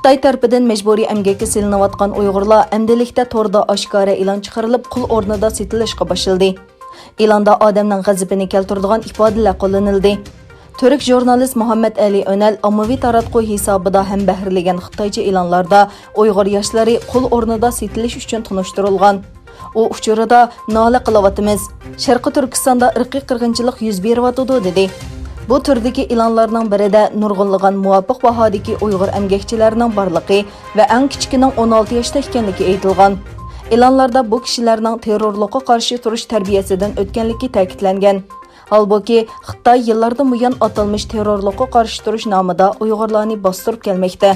Xitoy tarafidan majburiy emgakka silinayotgan Uyg'urlar endilikda to'rda oshkora e'lon chiqarilib, qul o'rnida sotilishga boshildi. E'londa odamning g'azabini keltiradigan ifodalar qo'llanildi. Türk jurnalist Muhammad Ali Önel ommaviy taratquv hisobida ham bahrilagan Xitoycha e'lonlarda Uyg'ur yoshlari qul o'rnida setilish uchun tunishtirilgan. U uchurida nola qilyapmiz. Sharqi Turkistonda irqiy qirg'inchilik yuz beryotdi dedi. Bu turdagi e'lonlarning birida nurg'unlagan muvofiq bahodagi Uyg'ur emgakchilarining borligi va eng kichikining 16 yoshda ekanligi aytilgan. E'lonlarda bu kishilarning terrorlikqa qarshi turish tarbiyasidan o'tganligi ta'kidlangan. Halbuki Xitoy yillardan buyon atalmış terrorlikqa qarshi turish nomida Uyg'urlarni bostirib kelmoqda.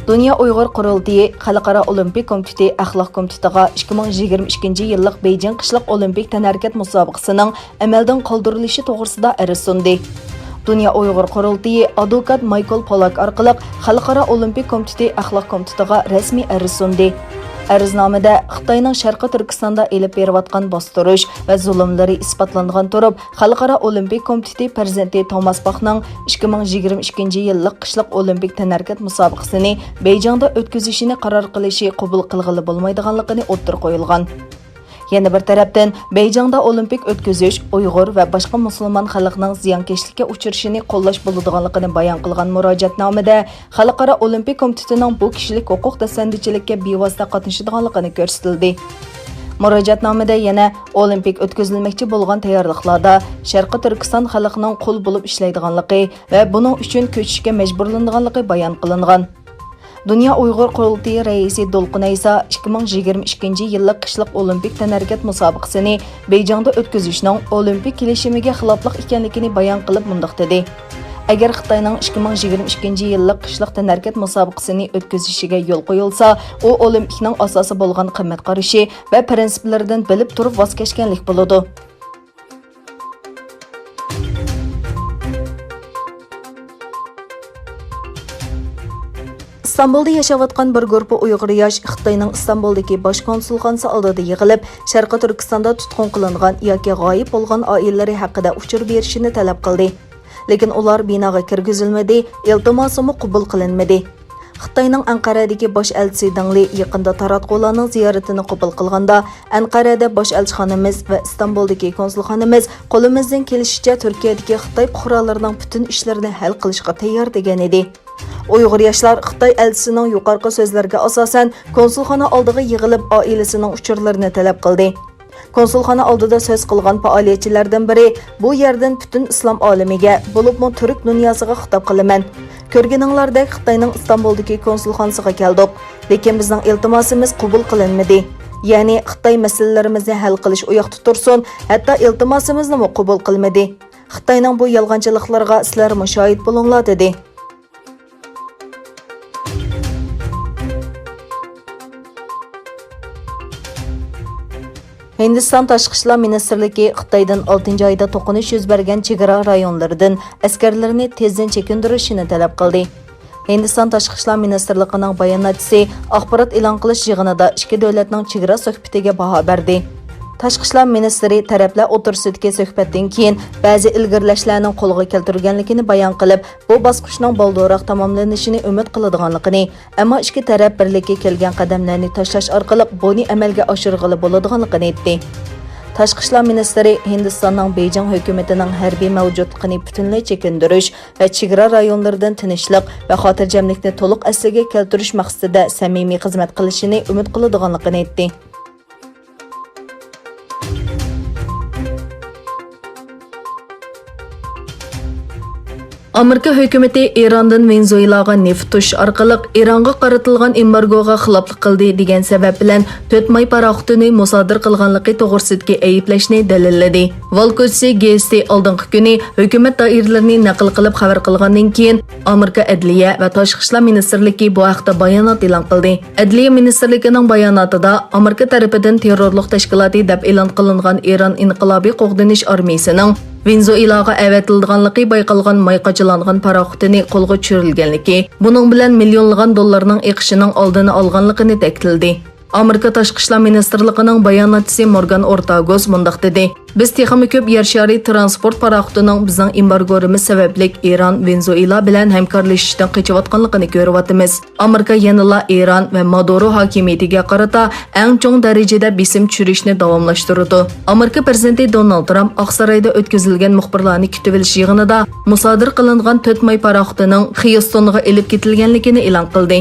Dünya Uyghur Qurultiyi Xalqaro Olimpik Komiteti Axloq Komitetiga 2022 yillik Beijing qishliq olimpik tanharkat musobaqasining amaldan qoldirilishi to'g'risida arz sundi. Dünya Uyghur Qurultiyi advokat Michael Polak orqali Xalqaro Olimpik Komiteti Axloq Komitetiga rasmiy arz sundi. Arznamada Xitoyning Sharqi Turkistonda elib berayotgan bostirish va zulmlari isbotlangan turib, Xalqaro Olimpik Komiteti prezidenti Thomas Bachning 2022 yillik qishliq olimpik tanharkat musobaqasini Beijingda o'tkazishini qaror qilishi qabul qilg'ili bo'lmaydiganligini o'ttir qo'yilgan. Yana bir tarafdan Beijingda olimpik o'tkazish Uyg'ur va boshqa musulmon xalqning ziyonkashlikka uchrashini qo'llash bo'ladiganligini bayon qilgan murojaatnomada Xalqaro Olimpik Komitetining bu kishilik huquq dasturchilikka bevosita qatnashadiganligini ko'rsatildi. Murojaatnomada yana olimpik o'tkazilmoqchi bo'lgan tayyorliklarda Sharqi Turkiston xalqining qul bo'lib ishlaydiganligi va buning uchun ko'chishga majburlanganligi bayon qilingan. Dünya Uyghur Qurultiyi raisi Dolqun Aysa 2022 yillik qishliq olimpik tanharkat musobaqasini Beijingda o'tkazishning olimpik kelishimiga xiloflik ekanligini bayon qilib mundaq dedi. Agar Xitoyning 2022 yillik qishliq tanharkat musobaqasini o'tkazishiga yo'l qo'yilsa, u olimpikning asosi bo'lgan qimmat qarashi va prinsiplaridan bilib turib voz kechganlik bo'ladi. İstanbulda yaşayotgan bir grup Uyg'ur yosh Xitoyning Istanbuldagi bosh konsulxonasi oldida yig'ilib, Sharqi Turkistonda tutqun qilingan yoki g'oyib bo'lgan oilalari haqida uchur berishini talab qildi. Lekin ular binoga kirgizilmadi, iltimosimi qabul qilinmadi. Xitoyning Anqaradagi bosh elchisi Dangli yaqinda taratqularning ziyoratini qabul qilganda, Anqarada bosh elchixonamiz va Istanbuldagi konsulxonamiz qo'limizdan kelishicha Turkiyadagi Xitoy fuqarolarining butun ishlarini hal qilishga tayyor degan edi. Uyg'ur yoshlar Xitoy elchisining yuqorqi so'zlariga asosan konsulxona oldiga yig'ilib oilasining uchurlarini talab qildi. Konsulxona oldida so'z qilgan faoliyatchilardan biri bu yerdan butun islom olamiga, bo'libmi turk dunyosiga xitob qilaman. Ko'rganinglardek Xitoyning Istanbuldagi konsulxonasiga keldik, lekin bizning iltimosimiz qabul qilinmadi. Ya'ni Xitoy masalalarimizni hal qilish u yoqda tursin, hatto iltimosimizni qabul qilmadi. Xitoyning bu yolg'onchiliklarga sizlar mushohid bo'linglar dedi. Hindiston Tashqi ishlar ministrligi Xitoydan 6 oyda to'qinish yuz bergan chegara rayonlaridan askarlarni tezdan chekindirishini talab qildi. Hindiston Tashqi ishlar ministrligining bayonotchisi axborot e'lon qilish yig'inida ikki davlatning chegara suhbatiga baho berdi. Tashqi ishlar ministri taraflar o'tirishidagi suhbatdan keyin ba'zi ilgirlashlarning qo'lga keltirilganligini bayon qilib, bu bosqichning boldiroq tamomlanishini umid qiladiganligini, ammo ikki taraf birlikka kelgan qadamlarni tashlash orqali buni amalga oshirg'ili bo'ladiganligini aytdi. Tashqi ishlar ministri Hindistonning Beijing hukumatining harbiy mavjudligini butunlay chekindirish va chegara rayonlaridan tinchlik va xotirjamlikni to'liq asliga keltirish maqsadida samimiy xizmat qilishini umid qiladiganligini aytdi. Amerika hökuməti İrandan Venezuelaga neft tuş orqali İranga qaratilgan embargoga xiloflik qildi degan sabab bilan 4 may paraxotini musodir qilganligi to'g'risidagi ayblashni dalilladi. Volkosi GST oldingi kuni hukumat doiralarini naql qilib xabar qilgandan keyin Amerika Adliya va Tashqi ishlar ministrligi bu haqda bayonot e'lon qildi. Adliya ministrligining bayonotida Amerika tarafidan terrorlik tashkiloti deb e'lon qilingan Iran inqilobiy qo'g'dinish armiyasining Venezuelaga avatilganligi bayqalgan may qachilangan paraxotini qo'lga tushirilganligi, buning bilan millionlagan dollarning eqishining oldini olganligini ta'kidladi. Amerika Tashqi ishlar ministrligining bayonotchisi Morgan Ortagus mundaq dedi: "Biz texmi ko'p yer shari transport paraxotining bizning embargorimiz sababli Iran, Venezuela bilan hamkorlashishdan qechayotganligini ko'ryapmiz. Amerika yanada Iran va Maduro hokimiyatiga qarata eng chong darajada besim tushirishni davomlashtirdi." Amerika prezidenti Donald Trump Oqsaroyda o'tkazilgan muxbirlarni kutib olish yig'inida musodir qilingan 4 may paraxotining Houstonga elib ketilganligini e'lon qildi.